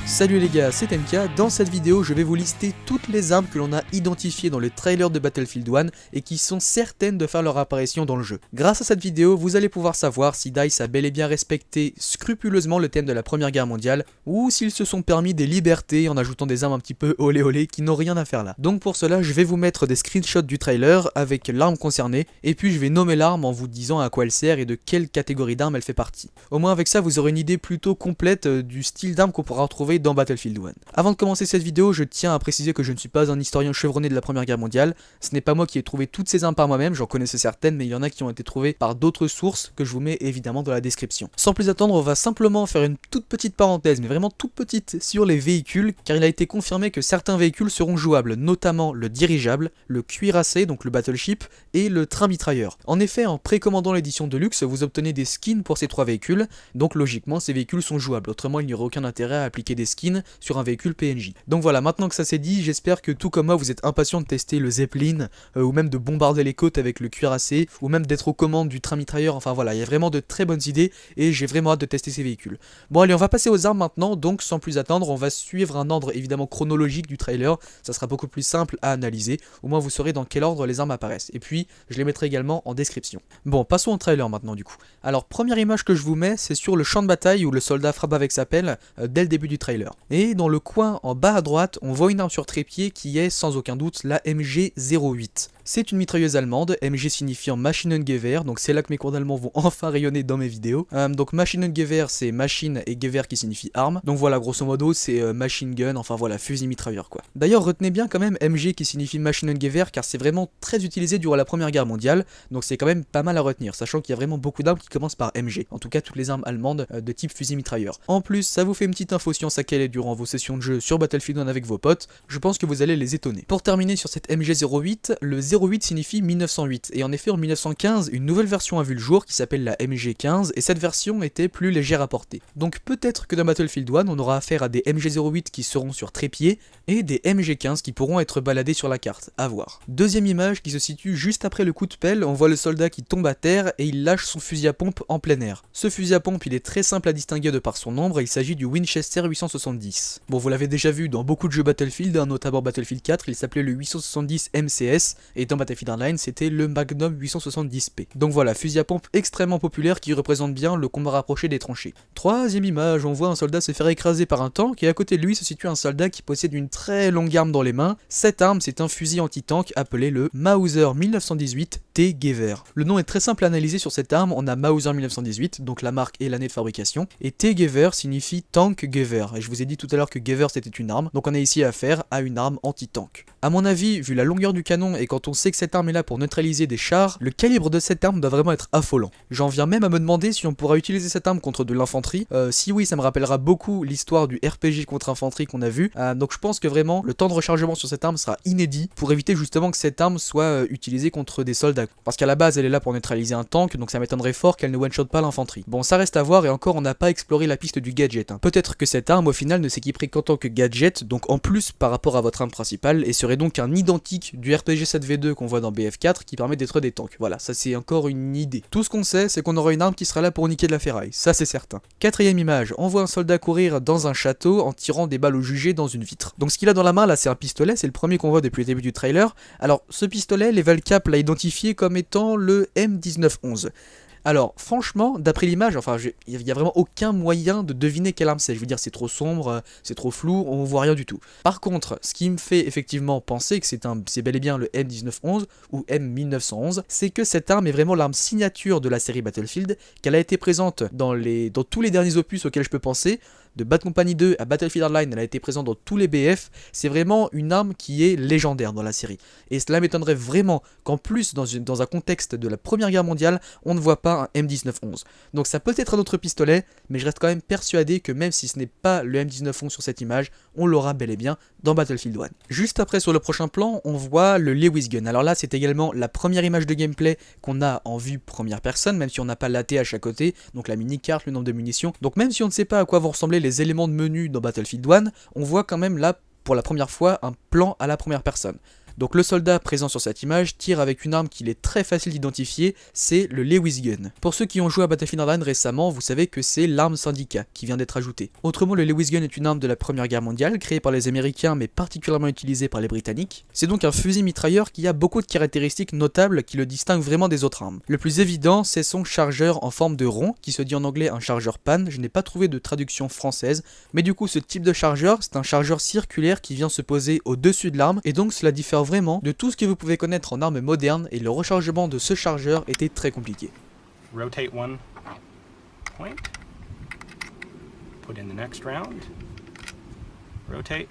Salut les gars, c'est MK. Dans cette vidéo, je vais vous lister toutes les armes que l'on a identifiées dans le trailer de Battlefield 1 et qui sont certaines de faire leur apparition dans le jeu. Grâce à cette vidéo, vous allez pouvoir savoir si DICE a bel et bien respecté scrupuleusement le thème de la Première Guerre mondiale ou s'ils se sont permis des libertés en ajoutant des armes un petit peu olé olé qui n'ont rien à faire là. Donc pour cela, je vais vous mettre des screenshots du trailer avec l'arme concernée et puis je vais nommer l'arme en vous disant à quoi elle sert et de quelle catégorie d'armes elle fait partie. Au moins avec ça, vous aurez une idée plutôt complète du style d'arme qu'on pourra retrouver dans Battlefield 1. Avant de commencer cette vidéo, je tiens à préciser que je ne suis pas un historien chevronné de la Première Guerre mondiale. Ce n'est pas moi qui ai trouvé toutes ces armes par moi-même, j'en connaissais certaines, mais il y en a qui ont été trouvées par d'autres sources que je vous mets évidemment dans la description. Sans plus attendre, on va simplement faire une toute petite parenthèse, mais vraiment toute petite, sur les véhicules, car il a été confirmé que certains véhicules seront jouables, notamment le dirigeable, le cuirassé, donc le battleship, et le train mitrailleur. En effet, en précommandant l'édition Deluxe, vous obtenez des skins pour ces trois véhicules, donc logiquement ces véhicules sont jouables, autrement il n'y aurait aucun intérêt à appliquer des skins sur un véhicule PNJ. Donc voilà, maintenant que ça c'est dit, j'espère que tout comme moi vous êtes impatient de tester le Zeppelin, ou même de bombarder les côtes avec le cuirassé, ou même d'être aux commandes du train mitrailleur, enfin voilà, il y a vraiment de très bonnes idées, et j'ai vraiment hâte de tester ces véhicules. Bon allez, on va passer aux armes maintenant, donc sans plus attendre, on va suivre un ordre évidemment chronologique du trailer, ça sera beaucoup plus simple à analyser, au moins vous saurez dans quel ordre les armes apparaissent, et puis je les mettrai également en description. Bon, passons au trailer maintenant du coup. Alors première image que je vous mets, c'est sur le champ de bataille où le soldat frappe avec sa pelle, dès le début du trailer. Et dans le coin en bas à droite, on voit une arme sur trépied qui est sans aucun doute la MG08. C'est une mitrailleuse allemande, MG signifiant Maschinengewehr, donc c'est là que mes cours d'allemand vont enfin rayonner dans mes vidéos. Donc Maschinengewehr c'est machine et Gewehr qui signifie arme, donc voilà grosso modo c'est machine gun, enfin voilà fusil mitrailleur quoi. D'ailleurs retenez bien quand même MG qui signifie Maschinengewehr car c'est vraiment très utilisé durant la Première Guerre mondiale, donc c'est quand même pas mal à retenir, sachant qu'il y a vraiment beaucoup d'armes qui commencent par MG, en tout cas toutes les armes allemandes de type fusil mitrailleur. En plus ça vous fait une petite info science à caler durant vos sessions de jeu sur Battlefield 1 avec vos potes, je pense que vous allez les étonner. Pour terminer sur cette MG08, le 08 signifie 1908, et en effet en 1915, une nouvelle version a vu le jour qui s'appelle la MG15, et cette version était plus légère à porter. Donc peut-être que dans Battlefield 1, on aura affaire à des MG08 qui seront sur trépied, et des MG15 qui pourront être baladés sur la carte, à voir. Deuxième image qui se situe juste après le coup de pelle, on voit le soldat qui tombe à terre, et il lâche son fusil à pompe en plein air. Ce fusil à pompe, il est très simple à distinguer de par son nombre, il s'agit du Winchester 870. Bon, vous l'avez déjà vu dans beaucoup de jeux Battlefield, notamment Battlefield 4, il s'appelait le 870 MCS, et dans Battlefield Hardline, c'était le Magnum 870P. Donc voilà, fusil à pompe extrêmement populaire qui représente bien le combat rapproché des tranchées. Troisième image, on voit un soldat se faire écraser par un tank, et à côté de lui se situe un soldat qui possède une très longue arme dans les mains. Cette arme, c'est un fusil anti-tank appelé le Mauser 1918 T-Gewehr. Le nom est très simple à analyser sur cette arme, on a Mauser 1918, donc la marque et l'année de fabrication, et T-Gewehr signifie tank Gewehr, et je vous ai dit tout à l'heure que Gewehr c'était une arme, donc on a ici affaire à une arme anti-tank. A mon avis, vu la longueur du canon et quand on sait que cette arme est là pour neutraliser des chars, le calibre de cette arme doit vraiment être affolant. J'en viens même à me demander si on pourra utiliser cette arme contre de l'infanterie. Si oui, ça me rappellera beaucoup l'histoire du RPG contre infanterie qu'on a vu, donc je pense que vraiment le temps de rechargement sur cette arme sera inédit pour éviter justement que cette arme soit utilisée contre des soldats. Parce qu'à la base elle est là pour neutraliser un tank, donc ça m'étonnerait fort qu'elle ne one-shot pas l'infanterie. Bon, ça reste à voir et encore on n'a pas exploré la piste du gadget. Peut-être que cette arme au final ne s'équiperait qu'en tant que gadget, donc en plus par rapport à votre arme principale, et serait donc un identique du RPG 7v2 qu'on voit dans BF4 qui permet d'être des tanks. Voilà, ça c'est encore une idée. Tout ce qu'on sait, c'est qu'on aura une arme qui sera là pour niquer de la ferraille, ça c'est certain. Quatrième image, on voit un soldat courir dans un château en tirant des balles au jugé dans une vitre. Donc ce qu'il a dans la main là, c'est un pistolet, c'est le premier qu'on voit depuis le début du trailer. Alors ce pistolet, Levelcap l'a identifié comme étant le M1911. Alors franchement, d'après l'image, enfin il n'y a vraiment aucun moyen de deviner quelle arme c'est. Je veux dire, c'est trop sombre, c'est trop flou, on voit rien du tout. Par contre, ce qui me fait effectivement penser que c'est bel et bien le M1911 ou M1911, c'est que cette arme est vraiment l'arme signature de la série Battlefield, qu'elle a été présente dans tous les derniers opus auxquels je peux penser, de Bad Company 2 à Battlefield Hardline, elle a été présente dans tous les BF, c'est vraiment une arme qui est légendaire dans la série. Et cela m'étonnerait vraiment qu'en plus, dans un contexte de la Première Guerre mondiale, on ne voit pas un M1911. Donc ça peut être un autre pistolet, mais je reste quand même persuadé que même si ce n'est pas le M1911 sur cette image, on l'aura bel et bien dans Battlefield 1. Juste après, sur le prochain plan, on voit le Lewis Gun. Alors là, c'est également la première image de gameplay qu'on a en vue première personne, même si on n'a pas l'ATH à côté, donc la mini-carte, le nombre de munitions. Donc même si on ne sait pas à quoi vont ressembler les éléments de menu dans Battlefield 1, on voit quand même là, pour la première fois, un plan à la première personne. Donc le soldat présent sur cette image tire avec une arme qu'il est très facile d'identifier, c'est le Lewis Gun. Pour ceux qui ont joué à Battlefield Hardline récemment, vous savez que c'est l'arme syndicat qui vient d'être ajoutée. Autrement, le Lewis Gun est une arme de la Première Guerre mondiale, créée par les Américains mais particulièrement utilisée par les Britanniques. C'est donc un fusil mitrailleur qui a beaucoup de caractéristiques notables qui le distinguent vraiment des autres armes. Le plus évident, c'est son chargeur en forme de rond, qui se dit en anglais un chargeur pan. Je n'ai pas trouvé de traduction française, mais du coup ce type de chargeur, c'est un chargeur circulaire qui vient se poser au-dessus de l'arme, et donc cela diffère vraiment de tout ce que vous pouvez connaître en armes modernes, et le rechargement de ce chargeur était très compliqué. Rotate one point. Put in the next round. Rotate.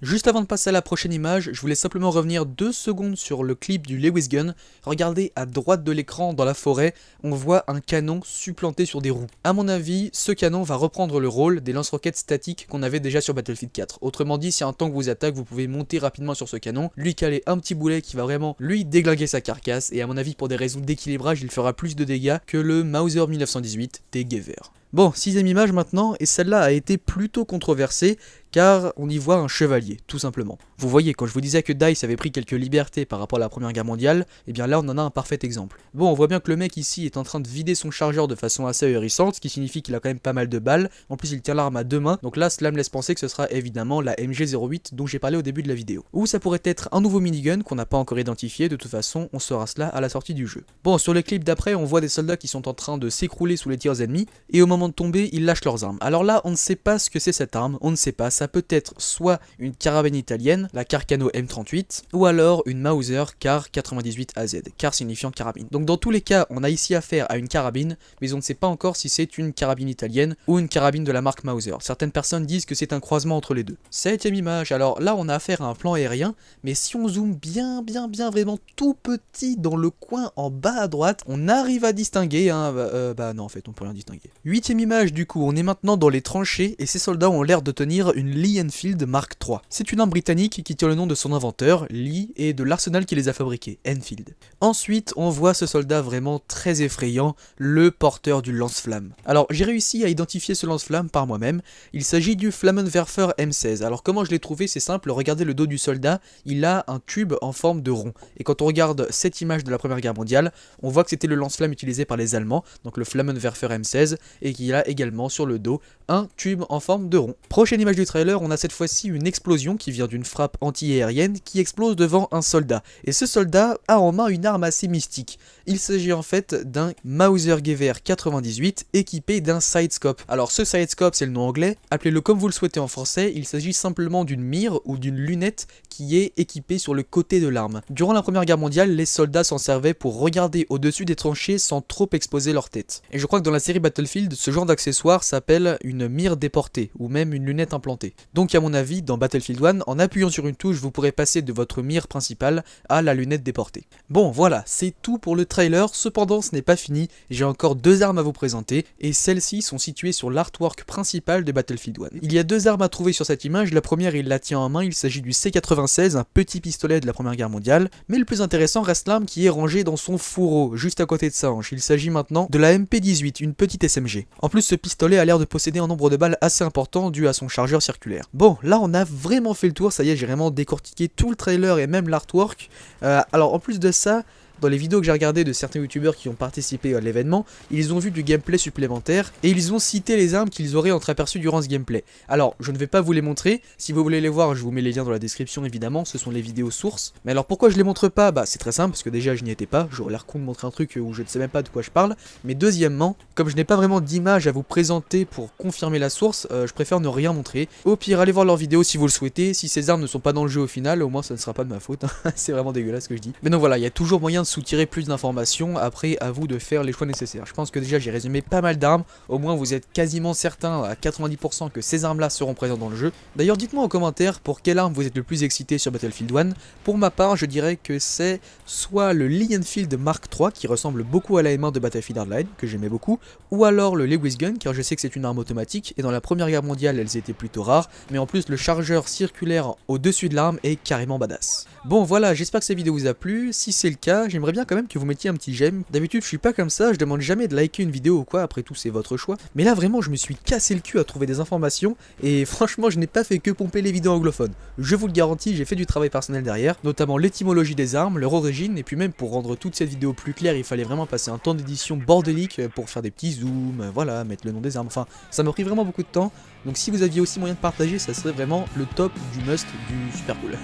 Juste avant de passer à la prochaine image, je voulais simplement revenir 2 secondes sur le clip du Lewis Gun. Regardez à droite de l'écran, dans la forêt, on voit un canon supplanté sur des roues. A mon avis, ce canon va reprendre le rôle des lance-roquettes statiques qu'on avait déjà sur Battlefield 4. Autrement dit, si un tank vous attaque, vous pouvez monter rapidement sur ce canon, lui caler un petit boulet qui va vraiment lui déglinguer sa carcasse, et à mon avis, pour des raisons d'équilibrage, il fera plus de dégâts que le Mauser 1918 des Gewehr. Bon, 6ème image maintenant, et celle-là a été plutôt controversée, car on y voit un chevalier, tout simplement. Vous voyez, quand je vous disais que DICE avait pris quelques libertés par rapport à la Première Guerre mondiale, et bien là on en a un parfait exemple. Bon, on voit bien que le mec ici est en train de vider son chargeur de façon assez ahurissante, ce qui signifie qu'il a quand même pas mal de balles, en plus il tient l'arme à 2 mains, donc là cela me laisse penser que ce sera évidemment la MG08 dont j'ai parlé au début de la vidéo. Ou ça pourrait être un nouveau minigun qu'on n'a pas encore identifié, de toute façon on saura cela à la sortie du jeu. Bon, sur le clip d'après on voit des soldats qui sont en train de s'écrouler sous les tirs ennemis, et au moment de tomber ils lâchent leurs armes. Alors là on ne sait pas ce que c'est cette arme, on ne sait pas, ça peut être soit une carabine italienne, la Carcano M38, ou alors une Mauser Car 98AZ, car signifiant carabine. Donc dans tous les cas, on a ici affaire à une carabine, mais on ne sait pas encore si c'est une carabine italienne ou une carabine de la marque Mauser. Certaines personnes disent que c'est un croisement entre les deux. 7ème image, alors là on a affaire à un plan aérien, mais si on zoome bien vraiment tout petit dans le coin en bas à droite, on arrive à distinguer, non en fait on peut rien distinguer. 8ème image du coup, on est maintenant dans les tranchées et ces soldats ont l'air de tenir une Lee Enfield Mark III. C'est une arme britannique qui tient le nom de son inventeur, Lee, et de l'arsenal qui les a fabriqués, Enfield. Ensuite, on voit ce soldat vraiment très effrayant, le porteur du lance-flamme. Alors, j'ai réussi à identifier ce lance-flamme par moi-même. Il s'agit du Flammenwerfer M16. Alors, comment je l'ai trouvé? C'est simple, regardez le dos du soldat, il a un tube en forme de rond. Et quand on regarde cette image de la Première Guerre mondiale, on voit que c'était le lance-flamme utilisé par les Allemands, donc le Flammenwerfer M16, et qu'il a également sur le dos un tube en forme de rond. Prochaine image du trailer, on a cette fois-ci une explosion qui vient d'une frappe anti-aérienne qui explose devant un soldat. Et ce soldat a en main une arme assez mystique. Il s'agit en fait d'un Mauser Gewehr 98 équipé d'un sidescope. Alors ce sidescope, c'est le nom anglais, appelez-le comme vous le souhaitez en français, il s'agit simplement d'une mire ou d'une lunette qui est équipée sur le côté de l'arme. Durant la Première Guerre mondiale, les soldats s'en servaient pour regarder au-dessus des tranchées sans trop exposer leur tête. Et je crois que dans la série Battlefield, ce genre d'accessoire s'appelle une mire déportée, ou même une lunette implantée. Donc à mon avis, dans Battlefield 1, en appuyant sur une touche, vous pourrez passer de votre mire principale à la lunette déportée. Bon voilà, c'est tout pour le trailer, cependant ce n'est pas fini, j'ai encore 2 armes à vous présenter, et celles-ci sont situées sur l'artwork principal de Battlefield 1. Il y a 2 armes à trouver sur cette image, la première il la tient en main, il s'agit du C96, un petit pistolet de la Première Guerre mondiale, mais le plus intéressant reste l'arme qui est rangée dans son fourreau, juste à côté de sa hanche. Il s'agit maintenant de la MP18, une petite SMG. En plus ce pistolet a l'air de posséder un nombre de balles assez important dû à son chargeur circulaire. Bon, là on a vraiment fait le tour, ça y est, j'ai vraiment décortiqué tout le trailer et même l'artwork. Alors en plus de ça, dans les vidéos que j'ai regardées de certains youtubeurs qui ont participé à l'événement, ils ont vu du gameplay supplémentaire et ils ont cité les armes qu'ils auraient entreaperçues durant ce gameplay. Alors, je ne vais pas vous les montrer, si vous voulez les voir, je vous mets les liens dans la description évidemment, ce sont les vidéos sources. Mais alors pourquoi je les montre pas? Bah c'est très simple, parce que déjà je n'y étais pas, j'aurais l'air con de montrer un truc où je ne sais même pas de quoi je parle. Mais deuxièmement, comme je n'ai pas vraiment d'image à vous présenter pour confirmer la source, je préfère ne rien montrer. Au pire, allez voir leurs vidéos si vous le souhaitez, si ces armes ne sont pas dans le jeu au final, au moins ça ne sera pas de ma faute, c'est vraiment dégueulasse ce que je dis. Mais donc voilà, il y a toujours moyen de soutirer plus d'informations, après à vous de faire les choix nécessaires. Je pense que déjà j'ai résumé pas mal d'armes, au moins vous êtes quasiment certain à 90% que ces armes là seront présentes dans le jeu. D'ailleurs dites-moi en commentaire pour quelle arme vous êtes le plus excité sur Battlefield 1. Pour ma part je dirais que c'est soit le Lee Enfield Mark III qui ressemble beaucoup à la M1 de Battlefield Hardline, que j'aimais beaucoup, ou alors le Lewis Gun car je sais que c'est une arme automatique et dans la première guerre mondiale elles étaient plutôt rares, mais en plus le chargeur circulaire au-dessus de l'arme est carrément badass. Bon voilà, j'espère que cette vidéo vous a plu, si c'est le cas, j'aimerais bien quand même que vous mettiez un petit j'aime. D'habitude je suis pas comme ça, je demande jamais de liker une vidéo ou quoi, après tout c'est votre choix. Mais là vraiment je me suis cassé le cul à trouver des informations et franchement je n'ai pas fait que pomper les vidéos anglophones. Je vous le garantis, j'ai fait du travail personnel derrière, notamment l'étymologie des armes, leur origine, et puis même pour rendre toute cette vidéo plus claire, il fallait vraiment passer un temps d'édition bordélique pour faire des petits zooms, voilà, mettre le nom des armes, enfin ça m'a pris vraiment beaucoup de temps. Donc si vous aviez aussi moyen de partager, ça serait vraiment le top du must, du super cool.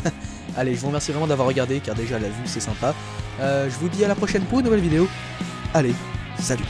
Allez, je vous remercie vraiment d'avoir regardé, car déjà la vue c'est sympa. Je vous dis à la prochaine pour une nouvelle vidéo. Allez, salut!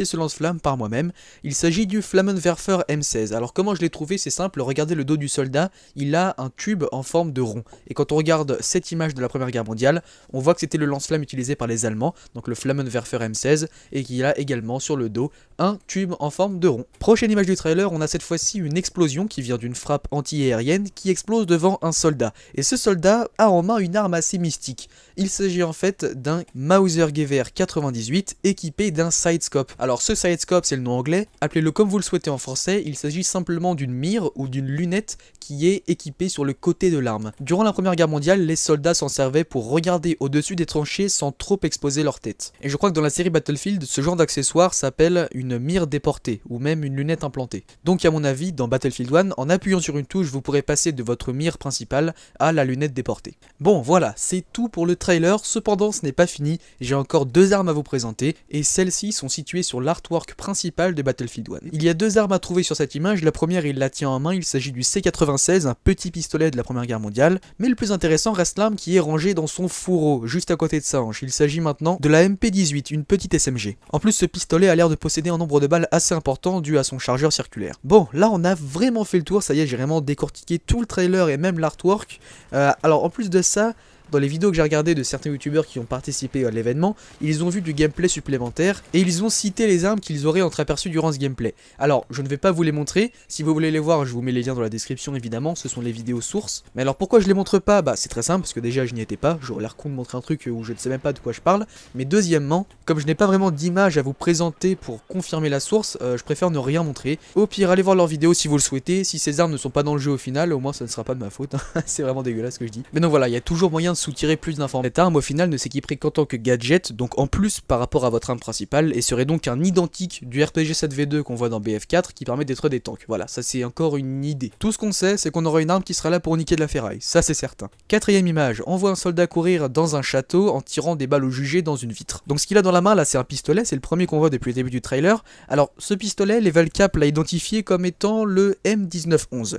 Ce lance-flamme par moi-même. Il s'agit du Flammenwerfer M16. Alors comment je l'ai trouvé? C'est simple, regardez le dos du soldat, il a un tube en forme de rond. Et quand on regarde cette image de la Première Guerre mondiale, on voit que c'était le lance-flamme utilisé par les Allemands, donc le Flammenwerfer M16, et qu'il a également sur le dos un tube en forme de rond. Prochaine image du trailer, on a cette fois-ci une explosion qui vient d'une frappe anti-aérienne qui explose devant un soldat. Et ce soldat a en main une arme assez mystique. Il s'agit en fait d'un Mauser-Gewehr 98 équipé d'un sidescope. Alors ce sidescope c'est le nom anglais, appelez-le comme vous le souhaitez en français, il s'agit simplement d'une mire ou d'une lunette qui est équipée sur le côté de l'arme. Durant la Première Guerre mondiale, les soldats s'en servaient pour regarder au-dessus des tranchées sans trop exposer leur tête. Et je crois que dans la série Battlefield, ce genre d'accessoire s'appelle une mire déportée, ou même une lunette implantée. Donc à mon avis, dans Battlefield 1, en appuyant sur une touche, vous pourrez passer de votre mire principale à la lunette déportée. Bon voilà, c'est tout pour le trailer, cependant ce n'est pas fini, j'ai encore deux armes à vous présenter, et celles-ci sont situées sur l'artwork principal de Battlefield 1. Il y a deux armes à trouver sur cette image, la première il la tient en main, il s'agit du C96, un petit pistolet de la Première Guerre mondiale, mais le plus intéressant reste l'arme qui est rangée dans son fourreau, juste à côté de sa hanche. Il s'agit maintenant de la MP18, une petite SMG. En plus ce pistolet a l'air de posséder un nombre de balles assez important dû à son chargeur circulaire. Bon, là on a vraiment fait le tour, ça y est, j'ai vraiment décortiqué tout le trailer et même l'artwork. Alors en plus de ça, dans les vidéos que j'ai regardées de certains youtubeurs qui ont participé à l'événement, ils ont vu du gameplay supplémentaire et ils ont cité les armes qu'ils auraient entreaperçues durant ce gameplay. Alors, je ne vais pas vous les montrer, si vous voulez les voir, je vous mets les liens dans la description évidemment, ce sont les vidéos sources. Mais alors pourquoi je les montre pas? Bah c'est très simple, parce que déjà je n'y étais pas, j'aurais l'air con de montrer un truc où je ne sais même pas de quoi je parle. Mais deuxièmement, comme je n'ai pas vraiment d'image à vous présenter pour confirmer la source, je préfère ne rien montrer. Au pire, allez voir leurs vidéos si vous le souhaitez, si ces armes ne sont pas dans le jeu au final, au moins ça ne sera pas de ma faute, c'est vraiment dégueulasse ce que je dis. Mais non voilà, il y a toujours moyen de soutirer plus d'informations. Cette arme au final ne s'équiperait qu'en tant que gadget, donc en plus par rapport à votre arme principale, et serait donc un identique du RPG 7v2 qu'on voit dans BF4 qui permet d'être des tanks. Voilà, ça c'est encore une idée. Tout ce qu'on sait, c'est qu'on aura une arme qui sera là pour niquer de la ferraille, ça c'est certain. Quatrième image, on voit un soldat courir dans un château en tirant des balles au jugé dans une vitre. Donc ce qu'il a dans la main là c'est un pistolet, c'est le premier qu'on voit depuis le début du trailer. Alors ce pistolet, Levelcap l'a identifié comme étant le M1911.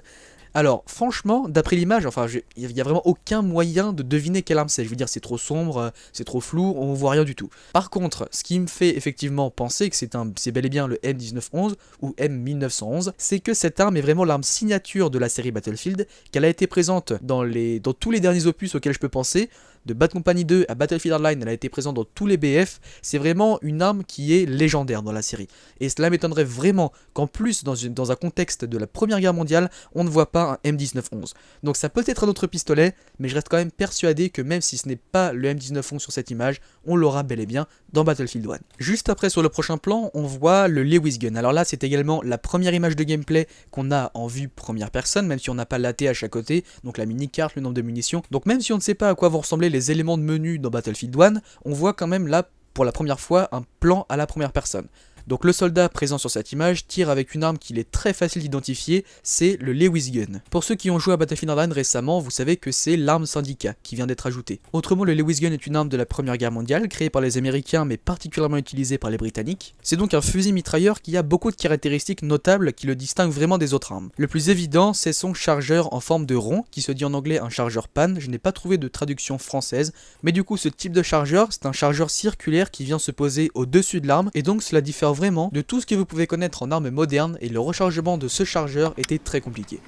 Alors franchement, d'après l'image, enfin il n'y a vraiment aucun moyen de deviner quelle arme c'est. Je veux dire, c'est trop sombre, c'est trop flou, on voit rien du tout. Par contre, ce qui me fait effectivement penser que c'est bel et bien le M1911 ou M1911, c'est que cette arme est vraiment l'arme signature de la série Battlefield, qu'elle a été présente dans tous les derniers opus auxquels je peux penser. De Bad Company 2 à Battlefield Hardline, elle a été présente dans tous les BF, c'est vraiment une arme qui est légendaire dans la série. Et cela m'étonnerait vraiment qu'en plus, dans un contexte de la Première Guerre mondiale, on ne voit pas un M1911. Donc ça peut être un autre pistolet, mais je reste quand même persuadé que même si ce n'est pas le M1911 sur cette image, on l'aura bel et bien dans Battlefield 1. Juste après, sur le prochain plan, on voit le Lewis Gun. Alors là, c'est également la première image de gameplay qu'on a en vue première personne, même si on n'a pas l'ATH à côté, donc la mini-carte, le nombre de munitions. Donc même si on ne sait pas à quoi vont ressembler les éléments de menu dans Battlefield 1, on voit quand même là, pour la première fois, un plan à la première personne. Donc le soldat présent sur cette image tire avec une arme qu'il est très facile d'identifier, c'est le Lewis Gun. Pour ceux qui ont joué à Battlefield Hardline récemment, vous savez que c'est l'arme syndicat qui vient d'être ajoutée. Autrement, le Lewis Gun est une arme de la Première Guerre mondiale, créée par les Américains mais particulièrement utilisée par les Britanniques. C'est donc un fusil mitrailleur qui a beaucoup de caractéristiques notables qui le distinguent vraiment des autres armes. Le plus évident, c'est son chargeur en forme de rond, qui se dit en anglais un chargeur pan. Je n'ai pas trouvé de traduction française, mais du coup ce type de chargeur, c'est un chargeur circulaire qui vient se poser au-dessus de l'arme, et donc cela diffère vraiment de tout ce que vous pouvez connaître en armes modernes, et le rechargement de ce chargeur était très compliqué.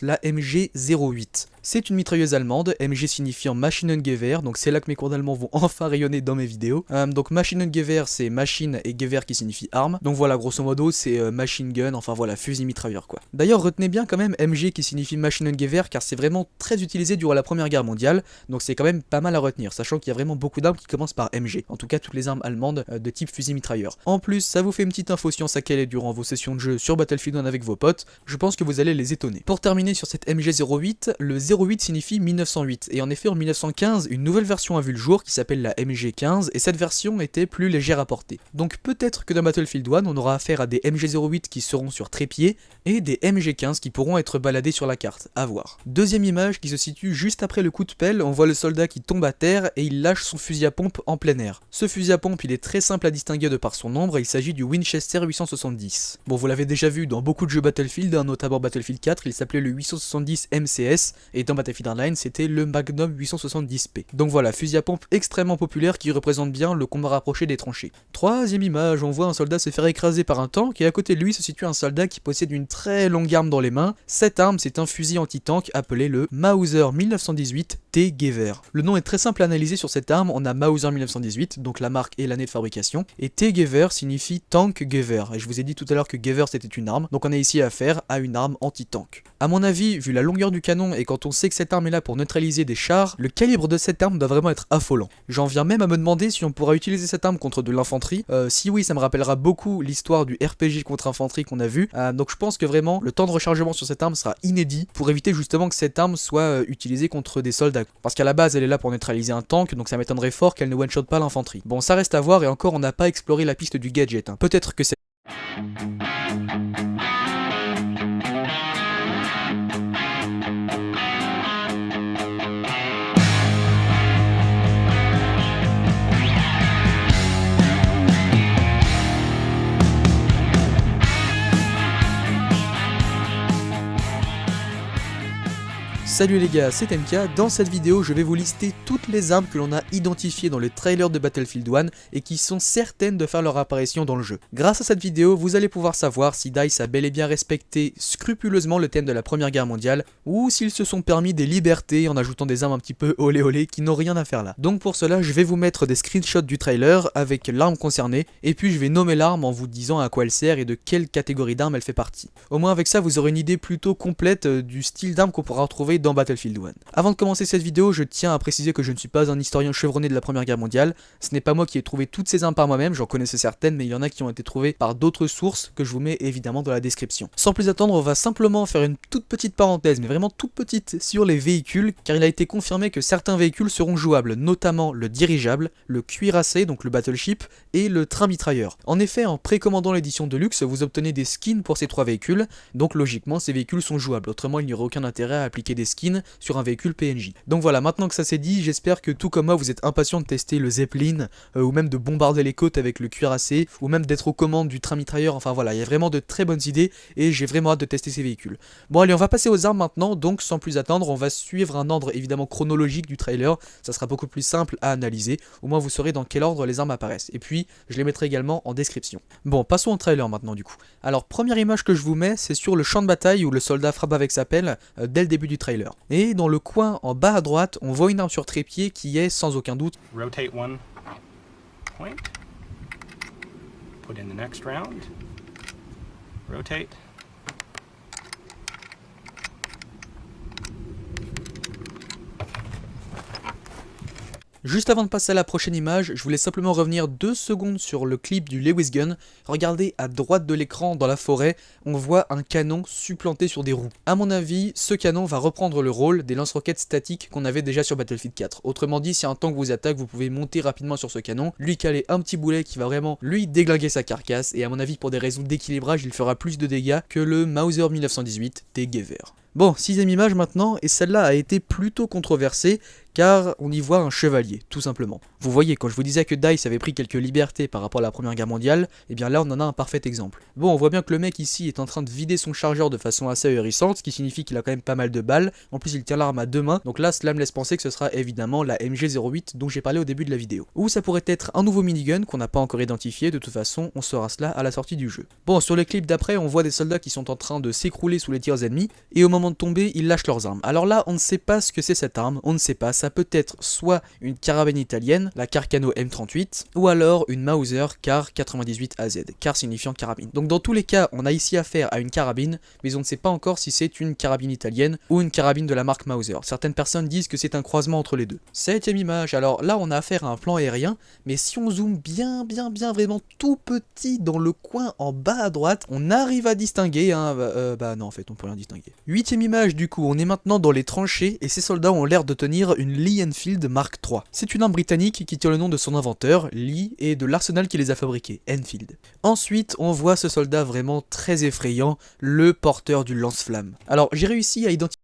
La MG08. C'est une mitrailleuse allemande, MG signifiant Maschinengewehr, donc c'est là que mes cours d'allemand vont enfin rayonner dans mes vidéos. Donc Maschinengewehr c'est machine et Gewehr qui signifie arme, donc voilà grosso modo c'est machine gun, enfin voilà fusil mitrailleur quoi. D'ailleurs retenez bien quand même MG qui signifie Maschinengewehr car c'est vraiment très utilisé durant la Première Guerre mondiale, donc c'est quand même pas mal à retenir, sachant qu'il y a vraiment beaucoup d'armes qui commencent par MG, en tout cas toutes les armes allemandes de type fusil mitrailleur. En plus ça vous fait une petite info science à caler durant vos sessions de jeu sur Battlefield 1 avec vos potes, je pense que vous allez les étonner. Pour terminer sur cette MG08, le 08 signifie 1908, et en effet en 1915, une nouvelle version a vu le jour qui s'appelle la MG15, et cette version était plus légère à porter. Donc peut-être que dans Battlefield 1, on aura affaire à des MG08 qui seront sur trépied, et des MG15 qui pourront être baladés sur la carte, à voir. Deuxième image qui se situe juste après le coup de pelle, on voit le soldat qui tombe à terre et il lâche son fusil à pompe en plein air. Ce fusil à pompe il est très simple à distinguer de par son nombre, il s'agit du Winchester 870. Bon vous l'avez déjà vu dans beaucoup de jeux Battlefield, notamment Battlefield 4, il s'appelait le 870 MCS, et dans Battlefield Hardline c'était le Magnum 870P. Donc voilà, fusil à pompe extrêmement populaire qui représente bien le combat rapproché des tranchées. Troisième image, on voit un soldat se faire écraser par un tank, et à côté de lui se situe un soldat qui possède une très longue arme dans les mains. Cette arme c'est un fusil anti-tank appelé le Mauser 1918 T Gewehr. Le nom est très simple à analyser sur cette arme, on a Mauser 1918, donc la marque et l'année de fabrication, et T Gewehr signifie tank Gewehr, et je vous ai dit tout à l'heure que Gewehr c'était une arme, donc on a ici affaire à une arme anti-tank. A mon avis, vu la longueur du canon et quand on sait que cette arme est là pour neutraliser des chars, le calibre de cette arme doit vraiment être affolant. J'en viens même à me demander si on pourra utiliser cette arme contre de l'infanterie. Si oui, ça me rappellera beaucoup l'histoire du RPG contre infanterie qu'on a vu, donc je pense que vraiment le temps de rechargement sur cette arme sera inédit pour éviter justement que cette arme soit utilisée contre des soldats. Parce qu'à la base elle est là pour neutraliser un tank, donc ça m'étonnerait fort qu'elle ne one-shot pas l'infanterie. Bon ça reste à voir et encore on n'a pas exploré la piste du gadget, peut-être que c'est... Salut les gars, c'est MK. Dans cette vidéo, je vais vous lister toutes les armes que l'on a identifiées dans le trailer de Battlefield 1 et qui sont certaines de faire leur apparition dans le jeu. Grâce à cette vidéo, vous allez pouvoir savoir si DICE a bel et bien respecté scrupuleusement le thème de la Première Guerre mondiale ou s'ils se sont permis des libertés en ajoutant des armes un petit peu olé olé qui n'ont rien à faire là. Donc pour cela, je vais vous mettre des screenshots du trailer avec l'arme concernée et puis je vais nommer l'arme en vous disant à quoi elle sert et de quelle catégorie d'arme elle fait partie. Au moins avec ça, vous aurez une idée plutôt complète du style d'arme qu'on pourra retrouver dans Battlefield 1. Avant de commencer cette vidéo, je tiens à préciser que je ne suis pas un historien chevronné de la Première Guerre mondiale. Ce n'est pas moi qui ai trouvé toutes ces armes par moi-même, j'en connaissais certaines, mais il y en a qui ont été trouvées par d'autres sources que je vous mets évidemment dans la description. Sans plus attendre, on va simplement faire une toute petite parenthèse, mais vraiment toute petite, sur les véhicules, car il a été confirmé que certains véhicules seront jouables, notamment le dirigeable, le cuirassé, donc le battleship, et le train mitrailleur. En effet, en précommandant l'édition Deluxe, vous obtenez des skins pour ces trois véhicules, donc logiquement ces véhicules sont jouables, autrement il n'y aurait aucun intérêt à appliquer des skins sur un véhicule PNJ. Donc voilà, maintenant que ça c'est dit, j'espère que tout comme moi vous êtes impatient de tester le Zeppelin, ou même de bombarder les côtes avec le cuirassé, ou même d'être aux commandes du train mitrailleur, enfin voilà, il y a vraiment de très bonnes idées, et j'ai vraiment hâte de tester ces véhicules. Bon allez, on va passer aux armes maintenant, donc sans plus attendre, on va suivre un ordre évidemment chronologique du trailer, ça sera beaucoup plus simple à analyser, au moins vous saurez dans quel ordre les armes apparaissent, et puis je les mettrai également en description. Bon, passons au trailer maintenant du coup. Alors première image que je vous mets, c'est sur le champ de bataille où le soldat frappe avec sa pelle dès le début du trailer. Et dans le coin en bas à droite, on voit une arme sur trépied qui est sans aucun doute Rotate one point. Put in the next round. Rotate. Juste avant de passer à la prochaine image, je voulais simplement revenir 2 secondes sur le clip du Lewis Gun. Regardez à droite de l'écran, dans la forêt, on voit un canon supplanté sur des roues. A mon avis, ce canon va reprendre le rôle des lance-roquettes statiques qu'on avait déjà sur Battlefield 4. Autrement dit, si un tank vous attaque, vous pouvez monter rapidement sur ce canon, lui caler un petit boulet qui va vraiment lui déglinguer sa carcasse, et à mon avis, pour des raisons d'équilibrage, il fera plus de dégâts que le Mauser 1918 des Gewehr. Bon, 6ème image maintenant, et celle-là a été plutôt controversée, car on y voit un chevalier, tout simplement. Vous voyez, quand je vous disais que DICE avait pris quelques libertés par rapport à la Première Guerre mondiale, et bien là on en a un parfait exemple. Bon, on voit bien que le mec ici est en train de vider son chargeur de façon assez ahurissante, ce qui signifie qu'il a quand même pas mal de balles, en plus il tient l'arme à 2 mains, donc là cela me laisse penser que ce sera évidemment la MG08 dont j'ai parlé au début de la vidéo. Ou ça pourrait être un nouveau minigun qu'on n'a pas encore identifié, de toute façon on saura cela à la sortie du jeu. Bon, sur le clip d'après, on voit des soldats qui sont en train de s'écrouler sous les tirs ennemis, et au moment de tomber, ils lâchent leurs armes. Alors là, on ne sait pas ce que c'est cette arme, on ne sait pas, ça peut être soit une carabine italienne, la Carcano M38, ou alors une Mauser Car 98 AZ, car signifiant carabine. Donc dans tous les cas, on a ici affaire à une carabine, mais on ne sait pas encore si c'est une carabine italienne ou une carabine de la marque Mauser. Certaines personnes disent que c'est un croisement entre les deux. 7ème image, alors là on a affaire à un plan aérien, mais si on zoome bien vraiment tout petit dans le coin en bas à droite, on arrive à distinguer, bah non en fait on peut rien distinguer. 8ème image du coup, on est maintenant dans les tranchées et ces soldats ont l'air de tenir une Lee Enfield Mark III. C'est une arme britannique qui tient le nom de son inventeur, Lee, et de l'arsenal qui les a fabriqués, Enfield. Ensuite, on voit ce soldat vraiment très effrayant, le porteur du lance-flamme. Alors, j'ai réussi à identifier